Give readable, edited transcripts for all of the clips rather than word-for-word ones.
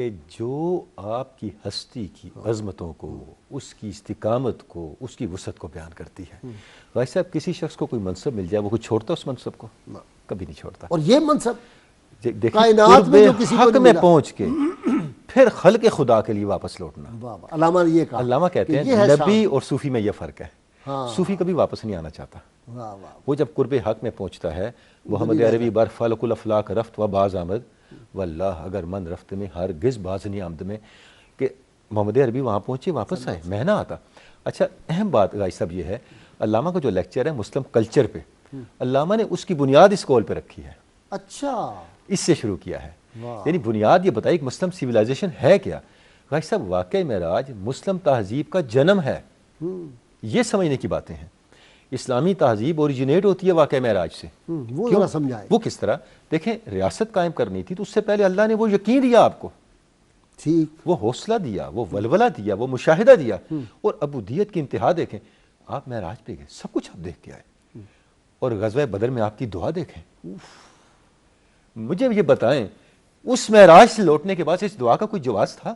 کہ جو آپ کی ہستی کی عظمتوں کو، اس کی استقامت کو، اس کی وسعت کو بیان کرتی ہے۔ بھائی صاحب، کسی شخص کو کوئی منصب مل جائے، وہ کوئی چھوڑتا اس منصب کو؟ کبھی نہیں چھوڑتا۔ اور یہ منصب دیکھیں، کائنات میں جو کسی کو حق نہیں میں ملا، پہنچ کے پھر خلق خدا کے لیے واپس لوٹنا۔ واہ واہ، علامہ نے یہ کہا، علامہ کہتے کہ ہیں یہ ہے نبی شان۔ اور صوفی میں یہ فرق ہے۔ صوفی کبھی واپس نہیں آنا چاہتا۔ واہ واہ، وہ جب قرب حق میں پہنچتا ہے، محمد دنیا عربی بر فلک الافلاک رفت و باز آمد واللہ اگر من رفت میں ہرگز باز نہیں آمد میں، کہ محمد عربی وہاں پہنچے واپس آئے، میں نہ آتا۔ اچھا، اہم بات غازی صاحب یہ ہے، علامہ کا جو لیکچر ہے مسلم کلچر پہ، علامہ نے اس کی بنیاد اس قول پہ رکھی ہے، اچھا، اس سے شروع کیا ہے۔ واہ، یعنی بنیاد یہ بتائی کہ مسلم سویلائزیشن ہے کیا۔ غازی صاحب، واقعہ معراج مسلم تہذیب کا جنم ہے، یہ سمجھنے کی باتیں ہیں۔ اسلامی تہذیب اوریجنیٹ ہوتی ہے واقعہ معراج سے۔ وہ کیوں؟ ذرا سمجھائیں۔ وہ کس طرح؟ دیکھیں، ریاست قائم کرنی تھی تو اس سے پہلے اللہ نے وہ یقین دیا آپ کو، ٹھیک، وہ حوصلہ دیا، وہ ولولہ دیا، وہ مشاہدہ دیا، اور عبودیت کی انتہا دیکھیں۔ آپ معراج پہ گئے، سب کچھ آپ دیکھ کے آئے، اور غزوہ بدر میں آپ کی دعا دیکھیں۔ مجھے یہ بتائیں، اس معراج سے لوٹنے کے بعد اس دعا کا کوئی جواز تھا؟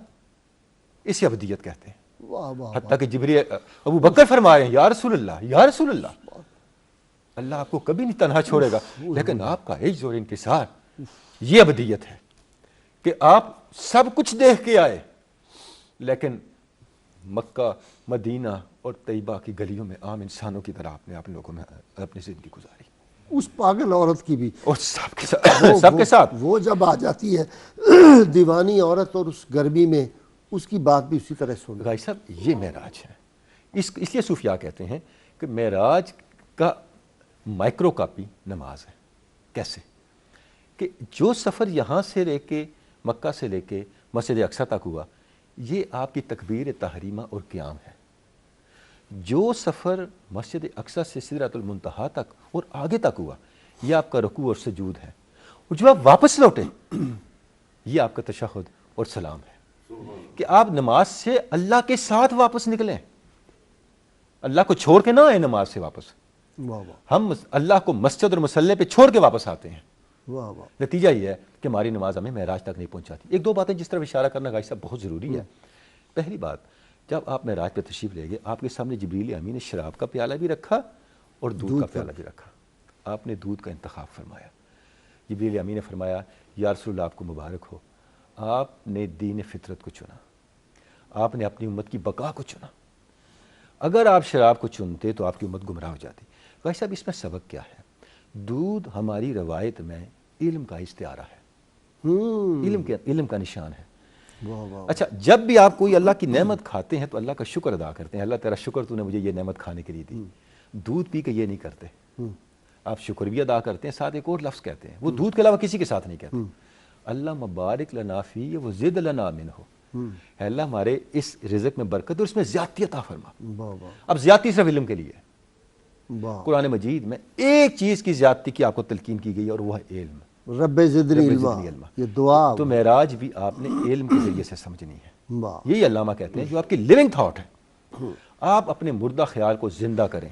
اسے عبودیت کہتے ہیں۔ واہ واہ، حتیٰ کہ جبریل ابو بکر فرما رہے ہیں، یا رسول اللہ، یا رسول اللہ، اللہ آپ کو کبھی نہیں تنہا چھوڑے گا، لیکن آپ کا عجز اور انکسار، یہ ابدیت ہے کہ آپ سب کچھ دیکھ کے آئے، لیکن مکہ، مدینہ اور طیبہ کی گلیوں میں عام انسانوں کی طرح آپ نے آپ لوگوں میں اپنی زندگی گزاری، اس پاگل عورت کی بھی، اور سب کے ساتھ سب کے ساتھ۔ وہ جب آ جاتی ہے دیوانی عورت، اور اس گرمی میں اس کی بات بھی اسی طرح سن۔ غازی صاحب، یہ معراج ہے۔ اس لیے صوفیاء کہتے ہیں کہ معراج کا مائکرو کاپی نماز ہے۔ کیسے؟ کہ جو سفر یہاں سے لے کے، مکہ سے لے کے مسجد اقصی تک ہوا، یہ آپ کی تکبیر تحریمہ اور قیام ہے۔ جو سفر مسجد اقصی سے سدرۃ المنتہا تک اور آگے تک ہوا، یہ آپ کا رکوع اور سجود ہے، اور جو آپ واپس لوٹے، یہ آپ کا تشہد اور سلام ہے۔ کہ آپ نماز سے اللہ کے ساتھ واپس نکلیں، اللہ کو چھوڑ کے نہ آئے نماز سے واپس۔ واہ واہ، ہم اللہ کو مسجد اور مصلی پہ چھوڑ کے واپس آتے ہیں، واہ واہ، نتیجہ یہ ہے کہ ہماری نماز ہمیں معراج تک نہیں پہنچاتی۔ ایک دو باتیں جس طرف اشارہ کرنا غازی صاحب بہت ضروری ہے۔ پہلی بات، جب آپ معراج پہ تشریف لے گئے، آپ کے سامنے جبریل امین نے شراب کا پیالہ بھی رکھا اور دودھ کا پیالہ بھی رکھا۔ آپ نے دودھ کا انتخاب فرمایا۔ جبریل امین نے فرمایا، یا رسول اللہ، آپ کو مبارک ہو، آپ نے دین فطرت کو چنا، آپ نے اپنی امت کی بقا کو چنا۔ اگر آپ شراب کو چنتے تو آپ کی امت گمراہ ہو جاتی۔ غازی صاحب، اس میں سبق کیا ہے؟ دودھ ہماری روایت میں علم کا استعارہ ہے، علم کا نشان ہے۔ واہ واہ، اچھا، جب بھی آپ کوئی اللہ کی نعمت کھاتے ہیں تو اللہ کا شکر ادا کرتے ہیں، اللہ تیرا شکر تو نے مجھے یہ نعمت کھانے کے لیے دی۔ دودھ پی کے یہ نہیں کرتے، آپ شکر بھی ادا کرتے ہیں، ساتھ ایک اور لفظ کہتے ہیں، وہ دودھ کے علاوہ کسی کے ساتھ نہیں کہتے، اللہ مبارک لنا فی و زد لنا منہ، اے اللہ ہمارے اس رزق میں برکت اور اس میں زیادتی عطا فرما۔ واہ واہ، اب زیادتی صرف علم کے لیے ہے۔ واہ، قرآن مجید میں ایک چیز کی زیادتی کی آپ کو تلقین کی گئی ہے، اور وہ ہے علم، رب زدنی علما، یہ دعا، تو معراج بھی آپ نے علم کے ذریعے سے سمجھنی ہے۔ واہ، یہی علامہ کہتے ہیں جو آپ کی لیونگ تھاٹ ہے، آپ اپنے مردہ خیال کو زندہ کریں۔